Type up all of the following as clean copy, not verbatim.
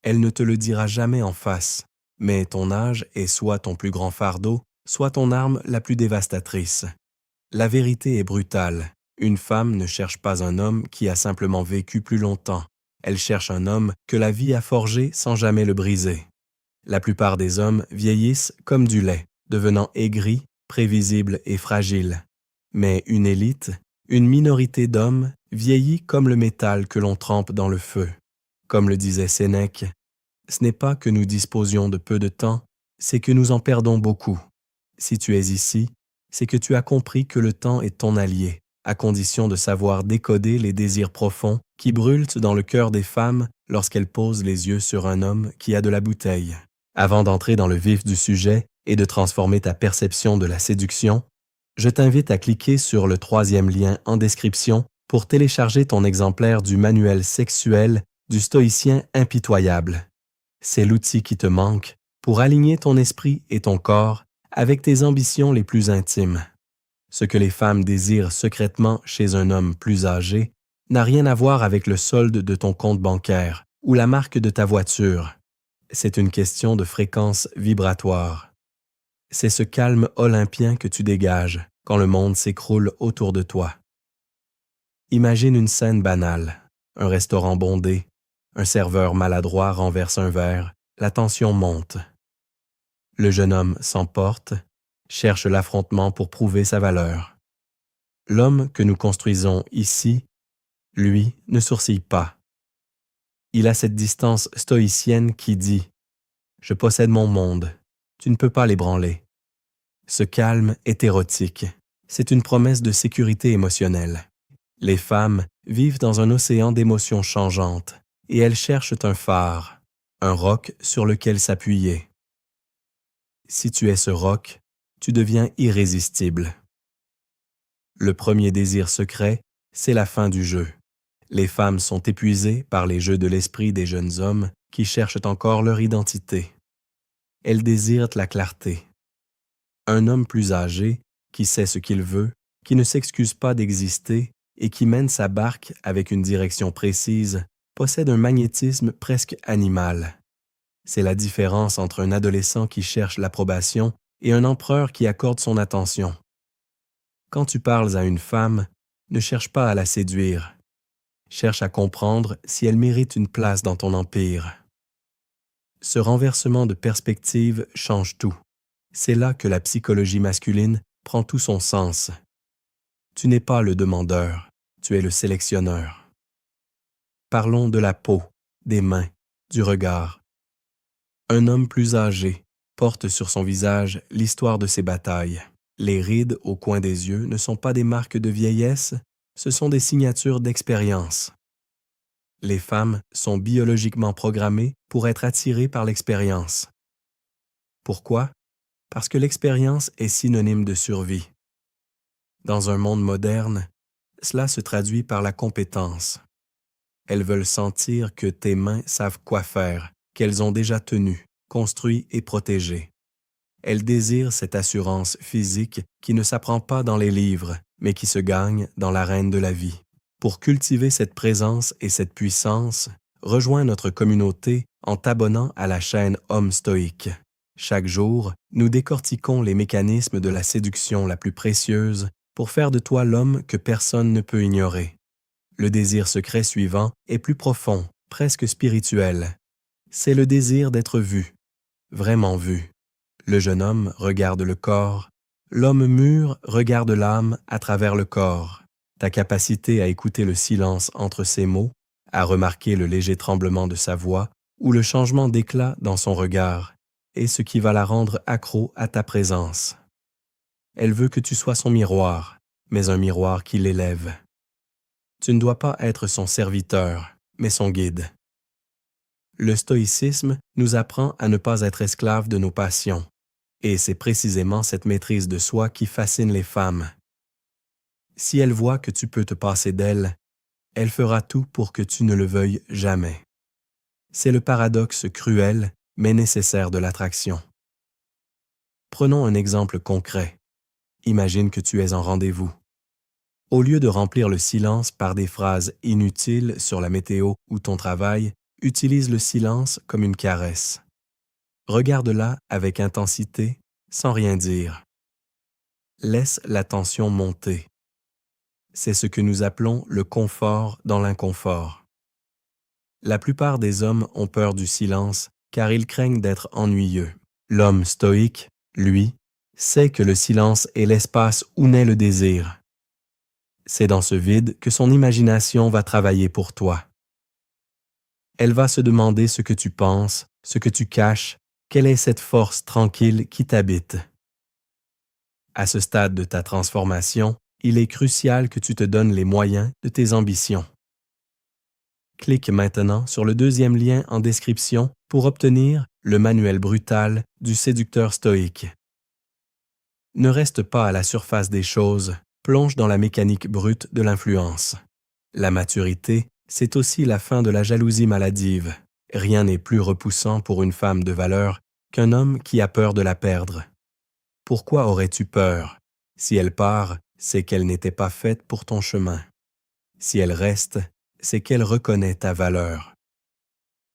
Elle ne te le dira jamais en face, mais ton âge est soit ton plus grand fardeau, soit ton arme la plus dévastatrice. La vérité est brutale. Une femme ne cherche pas un homme qui a simplement vécu plus longtemps. Elle cherche un homme que la vie a forgé sans jamais le briser. La plupart des hommes vieillissent comme du lait, devenant aigris, prévisibles et fragiles. Mais une élite, une minorité d'hommes, vieillit comme le métal que l'on trempe dans le feu. Comme le disait Sénèque, ce n'est pas que nous disposions de peu de temps, c'est que nous en perdons beaucoup. Si tu es ici, c'est que tu as compris que le temps est ton allié, à condition de savoir décoder les désirs profonds qui brûlent dans le cœur des femmes lorsqu'elles posent les yeux sur un homme qui a de la bouteille. Avant d'entrer dans le vif du sujet et de transformer ta perception de la séduction, je t'invite à cliquer sur le 3e lien en description pour télécharger ton exemplaire du manuel sexuel du stoïcien impitoyable. C'est l'outil qui te manque pour aligner ton esprit et ton corps avec tes ambitions les plus intimes. Ce que les femmes désirent secrètement chez un homme plus âgé n'a rien à voir avec le solde de ton compte bancaire ou la marque de ta voiture. C'est une question de fréquence vibratoire. C'est ce calme olympien que tu dégages quand le monde s'écroule autour de toi. Imagine une scène banale, un restaurant bondé, un serveur maladroit renverse un verre, la tension monte. Le jeune homme s'emporte, cherche l'affrontement pour prouver sa valeur. L'homme que nous construisons ici, lui, ne sourcille pas. Il a cette distance stoïcienne qui dit « Je possède mon monde, tu ne peux pas l'ébranler ». Ce calme est érotique, c'est une promesse de sécurité émotionnelle. Les femmes vivent dans un océan d'émotions changeantes et elles cherchent un phare, un roc sur lequel s'appuyer. Si tu es ce roc, tu deviens irrésistible. Le premier désir secret, c'est la fin du jeu. Les femmes sont épuisées par les jeux de l'esprit des jeunes hommes qui cherchent encore leur identité. Elles désirent la clarté. Un homme plus âgé, qui sait ce qu'il veut, qui ne s'excuse pas d'exister et qui mène sa barque avec une direction précise, possède un magnétisme presque animal. C'est la différence entre un adolescent qui cherche l'approbation et un empereur qui accorde son attention. Quand tu parles à une femme, ne cherche pas à la séduire. Cherche à comprendre si elle mérite une place dans ton empire. Ce renversement de perspective change tout. C'est là que la psychologie masculine prend tout son sens. Tu n'es pas le demandeur, tu es le sélectionneur. Parlons de la peau, des mains, du regard. Un homme plus âgé porte sur son visage l'histoire de ses batailles. Les rides au coin des yeux ne sont pas des marques de vieillesse, ce sont des signatures d'expérience. Les femmes sont biologiquement programmées pour être attirées par l'expérience. Pourquoi? Parce que l'expérience est synonyme de survie. Dans un monde moderne, cela se traduit par la compétence. Elles veulent sentir que tes mains savent quoi faire, qu'elles ont déjà tenu, construit et protégé. Elles désirent cette assurance physique qui ne s'apprend pas dans les livres, mais qui se gagne dans l'arène de la vie. Pour cultiver cette présence et cette puissance, rejoins notre communauté en t'abonnant à la chaîne Homme Stoïque. Chaque jour, nous décortiquons les mécanismes de la séduction la plus précieuse pour faire de toi l'homme que personne ne peut ignorer. Le désir secret suivant est plus profond, presque spirituel. C'est le désir d'être vu, vraiment vu. Le jeune homme regarde le corps, l'homme mûr regarde l'âme à travers le corps. Ta capacité à écouter le silence entre ses mots, à remarquer le léger tremblement de sa voix ou le changement d'éclat dans son regard est ce qui va la rendre accro à ta présence. Elle veut que tu sois son miroir, mais un miroir qui l'élève. Tu ne dois pas être son serviteur, mais son guide. Le stoïcisme nous apprend à ne pas être esclaves de nos passions, et c'est précisément cette maîtrise de soi qui fascine les femmes. Si elle voit que tu peux te passer d'elle, elle fera tout pour que tu ne le veuilles jamais. C'est le paradoxe cruel, mais nécessaire de l'attraction. Prenons un exemple concret. Imagine que tu es en rendez-vous. Au lieu de remplir le silence par des phrases inutiles sur la météo ou ton travail, utilise le silence comme une caresse. Regarde-la avec intensité, sans rien dire. Laisse la tension monter. C'est ce que nous appelons le confort dans l'inconfort. La plupart des hommes ont peur du silence car ils craignent d'être ennuyeux. L'homme stoïque, lui, sait que le silence est l'espace où naît le désir. C'est dans ce vide que son imagination va travailler pour toi. Elle va se demander ce que tu penses, ce que tu caches, quelle est cette force tranquille qui t'habite. À ce stade de ta transformation, il est crucial que tu te donnes les moyens de tes ambitions. Clique maintenant sur le deuxième lien en description pour obtenir le manuel brutal du séducteur stoïque. Ne reste pas à la surface des choses, plonge dans la mécanique brute de l'influence. La maturité, c'est aussi la fin de la jalousie maladive. Rien n'est plus repoussant pour une femme de valeur qu'un homme qui a peur de la perdre. Pourquoi aurais-tu peur? Si elle part, c'est qu'elle n'était pas faite pour ton chemin. Si elle reste, c'est qu'elle reconnaît ta valeur.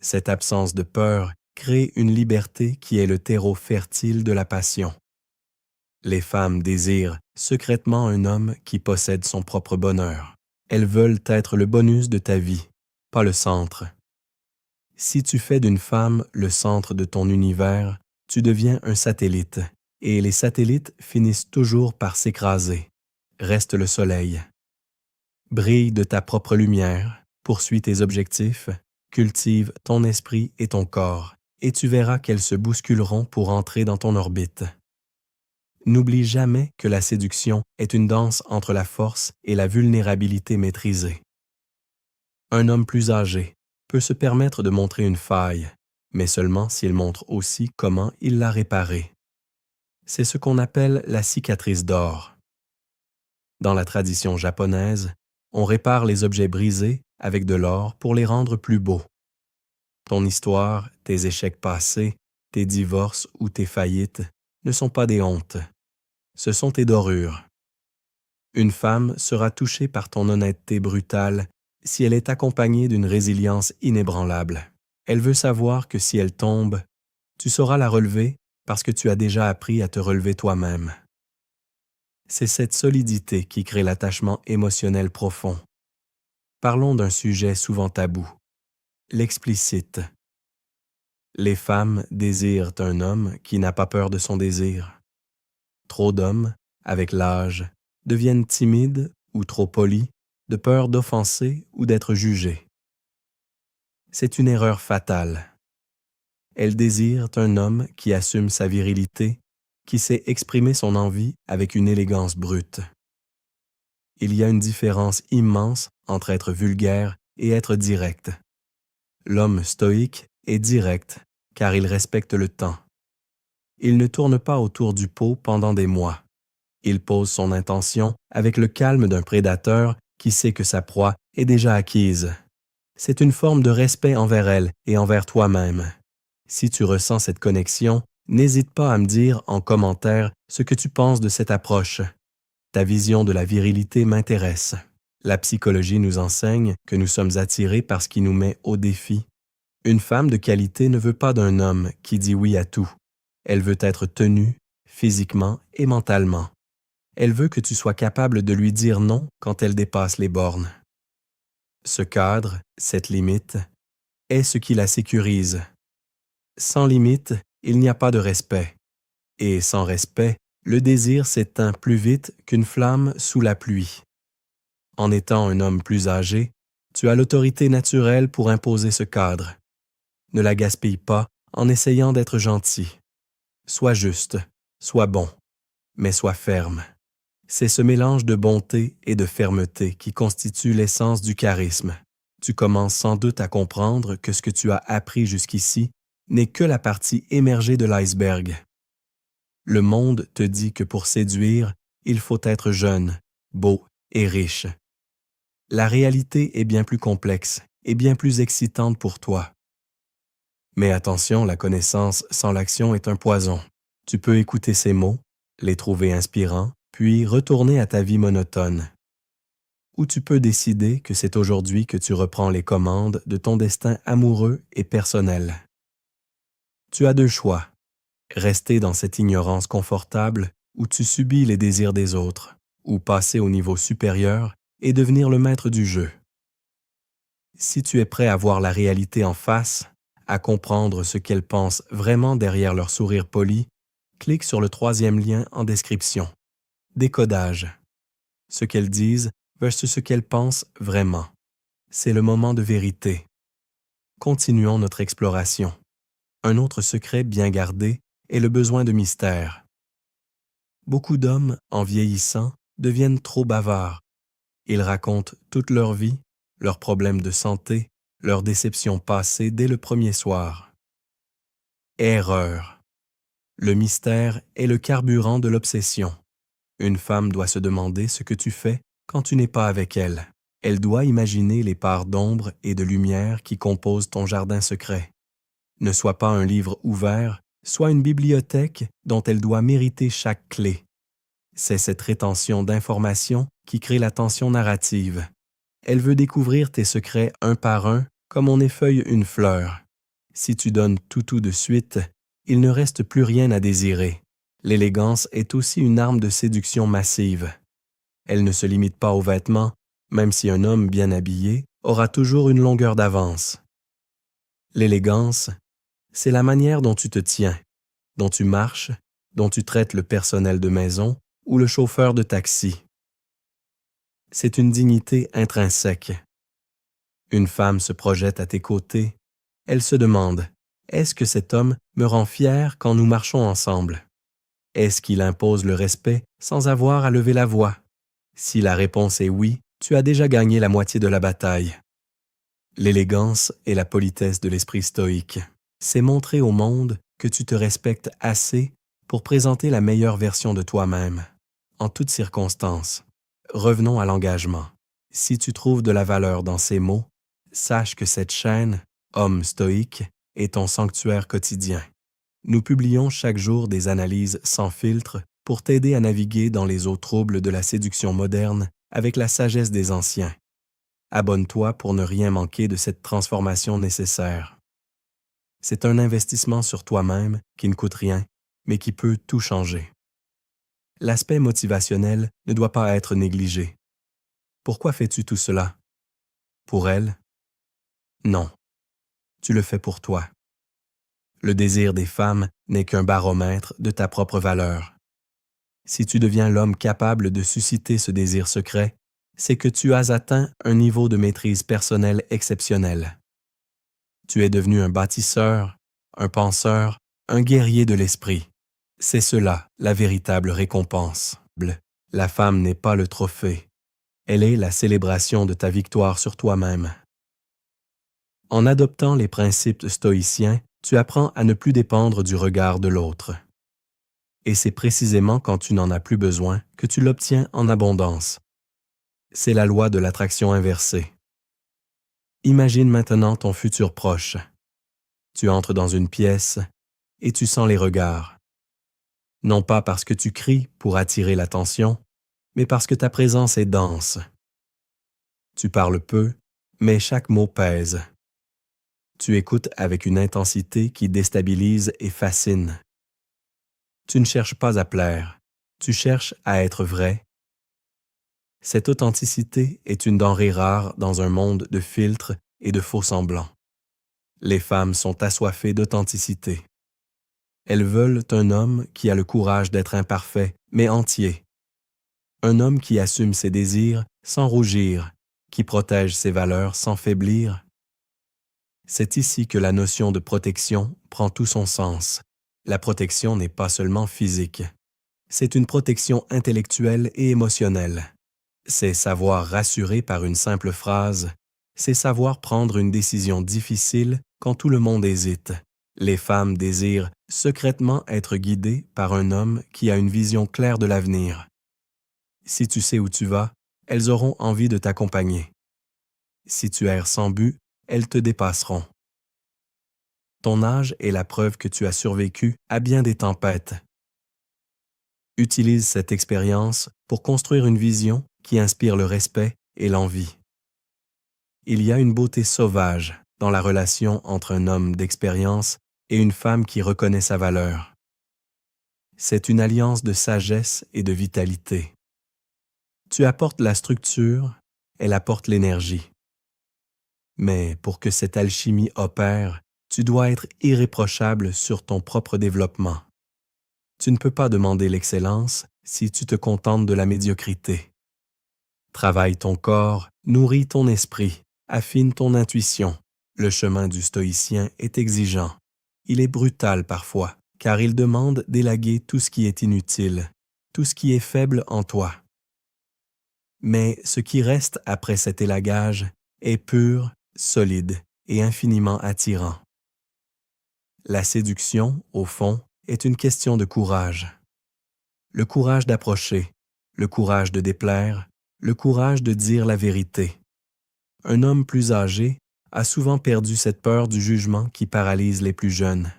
Cette absence de peur crée une liberté qui est le terreau fertile de la passion. Les femmes désirent secrètement un homme qui possède son propre bonheur. Elles veulent être le bonus de ta vie, pas le centre. Si tu fais d'une femme le centre de ton univers, tu deviens un satellite, et les satellites finissent toujours par s'écraser. Reste le soleil. Brille de ta propre lumière, poursuis tes objectifs, cultive ton esprit et ton corps, et tu verras qu'elles se bousculeront pour entrer dans ton orbite. N'oublie jamais que la séduction est une danse entre la force et la vulnérabilité maîtrisée. Un homme plus âgé peut se permettre de montrer une faille, mais seulement s'il montre aussi comment il l'a réparée. C'est ce qu'on appelle la cicatrice d'or. Dans la tradition japonaise, on répare les objets brisés avec de l'or pour les rendre plus beaux. Ton histoire, tes échecs passés, tes divorces ou tes faillites ne sont pas des hontes. Ce sont tes dorures. Une femme sera touchée par ton honnêteté brutale si elle est accompagnée d'une résilience inébranlable. Elle veut savoir que si elle tombe, tu sauras la relever parce que tu as déjà appris à te relever toi-même. C'est cette solidité qui crée l'attachement émotionnel profond. Parlons d'un sujet souvent tabou, l'explicite. Les femmes désirent un homme qui n'a pas peur de son désir. Trop d'hommes, avec l'âge, deviennent timides ou trop polis, de peur d'offenser ou d'être jugés. C'est une erreur fatale. Elles désirent un homme qui assume sa virilité, qui sait exprimer son envie avec une élégance brute. Il y a une différence immense entre être vulgaire et être direct. L'homme stoïque est direct, car il respecte le temps. Il ne tourne pas autour du pot pendant des mois. Il pose son intention avec le calme d'un prédateur qui sait que sa proie est déjà acquise. C'est une forme de respect envers elle et envers toi-même. Si tu ressens cette connexion, n'hésite pas à me dire en commentaire ce que tu penses de cette approche. Ta vision de la virilité m'intéresse. La psychologie nous enseigne que nous sommes attirés par ce qui nous met au défi. Une femme de qualité ne veut pas d'un homme qui dit oui à tout. Elle veut être tenue, physiquement et mentalement. Elle veut que tu sois capable de lui dire non quand elle dépasse les bornes. Ce cadre, cette limite, est ce qui la sécurise. Sans limite, il n'y a pas de respect. Et sans respect, le désir s'éteint plus vite qu'une flamme sous la pluie. En étant un homme plus âgé, tu as l'autorité naturelle pour imposer ce cadre. Ne la gaspille pas en essayant d'être gentil. Sois juste, sois bon, mais sois ferme. C'est ce mélange de bonté et de fermeté qui constitue l'essence du charisme. Tu commences sans doute à comprendre que ce que tu as appris jusqu'ici n'est que la partie émergée de l'iceberg. Le monde te dit que pour séduire, il faut être jeune, beau et riche. La réalité est bien plus complexe et bien plus excitante pour toi. Mais attention, la connaissance sans l'action est un poison. Tu peux écouter ces mots, les trouver inspirants, puis retourner à ta vie monotone. ou tu peux décider que c'est aujourd'hui que tu reprends les commandes de ton destin amoureux et personnel. Tu as deux choix. Rester dans cette ignorance confortable où tu subis les désirs des autres, ou passer au niveau supérieur et devenir le maître du jeu. Si tu es prêt à voir la réalité en face, à comprendre ce qu'elles pensent vraiment derrière leur sourire poli, clique sur le 3e lien en description. Décodage. Ce qu'elles disent versus ce qu'elles pensent vraiment. C'est le moment de vérité. Continuons notre exploration. Un autre secret bien gardé est le besoin de mystère. Beaucoup d'hommes, en vieillissant, deviennent trop bavards. Ils racontent toute leur vie, leurs problèmes de santé, leurs déceptions passées dès le premier soir. Erreur. Le mystère est le carburant de l'obsession. Une femme doit se demander ce que tu fais quand tu n'es pas avec elle. Elle doit imaginer les parts d'ombre et de lumière qui composent ton jardin secret. Ne sois pas un livre ouvert, sois une bibliothèque dont elle doit mériter chaque clé. C'est cette rétention d'informations qui crée la tension narrative. Elle veut découvrir tes secrets un par un, comme on effeuille une fleur. Si tu donnes tout de suite, il ne reste plus rien à désirer. L'élégance est aussi une arme de séduction massive. Elle ne se limite pas aux vêtements, même si un homme bien habillé aura toujours une longueur d'avance. L'élégance, c'est la manière dont tu te tiens, dont tu marches, dont tu traites le personnel de maison ou le chauffeur de taxi. C'est une dignité intrinsèque. Une femme se projette à tes côtés. Elle se demande, est-ce que cet homme me rend fier quand nous marchons ensemble? Est-ce qu'il impose le respect sans avoir à lever la voix? Si la réponse est oui, tu as déjà gagné la moitié de la bataille. L'élégance et la politesse de l'esprit stoïque, c'est montrer au monde que tu te respectes assez pour présenter la meilleure version de toi-même, en toutes circonstances. Revenons à l'engagement. Si tu trouves de la valeur dans ces mots, sache que cette chaîne, Homme stoïque, est ton sanctuaire quotidien. Nous publions chaque jour des analyses sans filtre pour t'aider à naviguer dans les eaux troubles de la séduction moderne avec la sagesse des anciens. Abonne-toi pour ne rien manquer de cette transformation nécessaire. C'est un investissement sur toi-même qui ne coûte rien, mais qui peut tout changer. L'aspect motivationnel ne doit pas être négligé. Pourquoi fais-tu tout cela? Pour elle? Non. Tu le fais pour toi. Le désir des femmes n'est qu'un baromètre de ta propre valeur. Si tu deviens l'homme capable de susciter ce désir secret, c'est que tu as atteint un niveau de maîtrise personnelle exceptionnel. Tu es devenu un bâtisseur, un penseur, un guerrier de l'esprit. C'est cela, la véritable récompense. La femme n'est pas le trophée. Elle est la célébration de ta victoire sur toi-même. En adoptant les principes stoïciens, tu apprends à ne plus dépendre du regard de l'autre. Et c'est précisément quand tu n'en as plus besoin que tu l'obtiens en abondance. C'est la loi de l'attraction inversée. Imagine maintenant ton futur proche. Tu entres dans une pièce et tu sens les regards. Non pas parce que tu cries pour attirer l'attention, mais parce que ta présence est dense. Tu parles peu, mais chaque mot pèse. Tu écoutes avec une intensité qui déstabilise et fascine. Tu ne cherches pas à plaire, tu cherches à être vrai. Cette authenticité est une denrée rare dans un monde de filtres et de faux-semblants. Les femmes sont assoiffées d'authenticité. Elles veulent un homme qui a le courage d'être imparfait, mais entier. Un homme qui assume ses désirs sans rougir, qui protège ses valeurs sans faiblir. C'est ici que la notion de protection prend tout son sens. La protection n'est pas seulement physique. C'est une protection intellectuelle et émotionnelle. C'est savoir rassurer par une simple phrase. C'est savoir prendre une décision difficile quand tout le monde hésite. Les femmes désirent secrètement être guidées par un homme qui a une vision claire de l'avenir. Si tu sais où tu vas, elles auront envie de t'accompagner. Si tu erres sans but, elles te dépasseront. Ton âge est la preuve que tu as survécu à bien des tempêtes. Utilise cette expérience pour construire une vision qui inspire le respect et l'envie. Il y a une beauté sauvage dans la relation entre un homme d'expérience et une femme qui reconnaît sa valeur. C'est une alliance de sagesse et de vitalité. Tu apportes la structure, elle apporte l'énergie. Mais pour que cette alchimie opère, tu dois être irréprochable sur ton propre développement. Tu ne peux pas demander l'excellence si tu te contentes de la médiocrité. Travaille ton corps, nourris ton esprit, affine ton intuition. Le chemin du stoïcien est exigeant. Il est brutal parfois, car il demande d'élaguer tout ce qui est inutile, tout ce qui est faible en toi. Mais ce qui reste après cet élagage est pur, solide et infiniment attirant. La séduction, au fond, est une question de courage. Le courage d'approcher, le courage de déplaire, le courage de dire la vérité. Un homme plus âgé a souvent perdu cette peur du jugement qui paralyse les plus jeunes.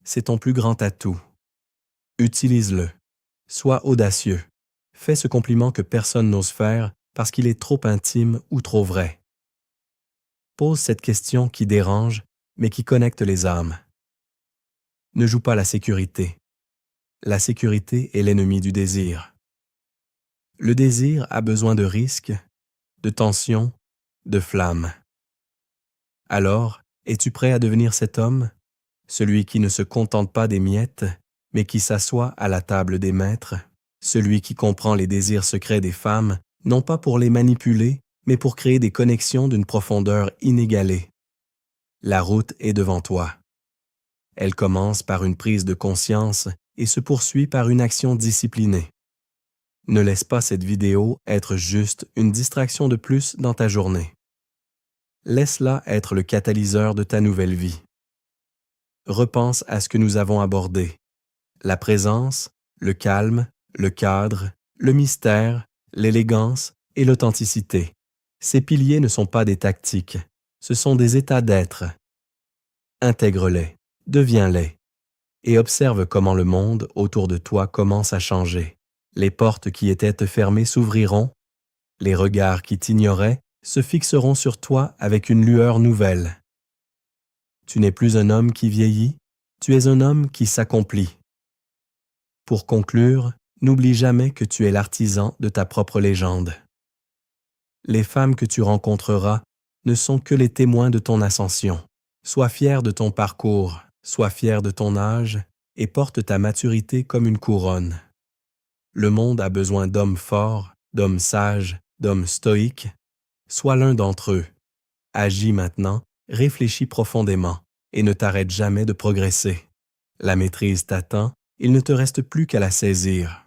C'est ton plus grand atout. Utilise-le. Sois audacieux. Fais ce compliment que personne n'ose faire parce qu'il est trop intime ou trop vrai. Pose cette question qui dérange, mais qui connecte les âmes. Ne joue pas la sécurité. La sécurité est l'ennemi du désir. Le désir a besoin de risques, de tension, de flamme. Alors, es-tu prêt à devenir cet homme, celui qui ne se contente pas des miettes, mais qui s'assoit à la table des maîtres, celui qui comprend les désirs secrets des femmes, non pas pour les manipuler, mais pour créer des connexions d'une profondeur inégalée. La route est devant toi. Elle commence par une prise de conscience et se poursuit par une action disciplinée. Ne laisse pas cette vidéo être juste une distraction de plus dans ta journée. Laisse-la être le catalyseur de ta nouvelle vie. Repense à ce que nous avons abordé. La présence, le calme, le cadre, le mystère, l'élégance et l'authenticité. Ces piliers ne sont pas des tactiques, ce sont des états d'être. Intègre-les, deviens-les, et observe comment le monde autour de toi commence à changer. Les portes qui étaient fermées s'ouvriront, les regards qui t'ignoraient se fixeront sur toi avec une lueur nouvelle. Tu n'es plus un homme qui vieillit, tu es un homme qui s'accomplit. Pour conclure, n'oublie jamais que tu es l'artisan de ta propre légende. Les femmes que tu rencontreras ne sont que les témoins de ton ascension. Sois fier de ton parcours, sois fier de ton âge et porte ta maturité comme une couronne. Le monde a besoin d'hommes forts, d'hommes sages, d'hommes stoïques. Sois l'un d'entre eux. Agis maintenant, réfléchis profondément et ne t'arrête jamais de progresser. La maîtrise t'attend, il ne te reste plus qu'à la saisir.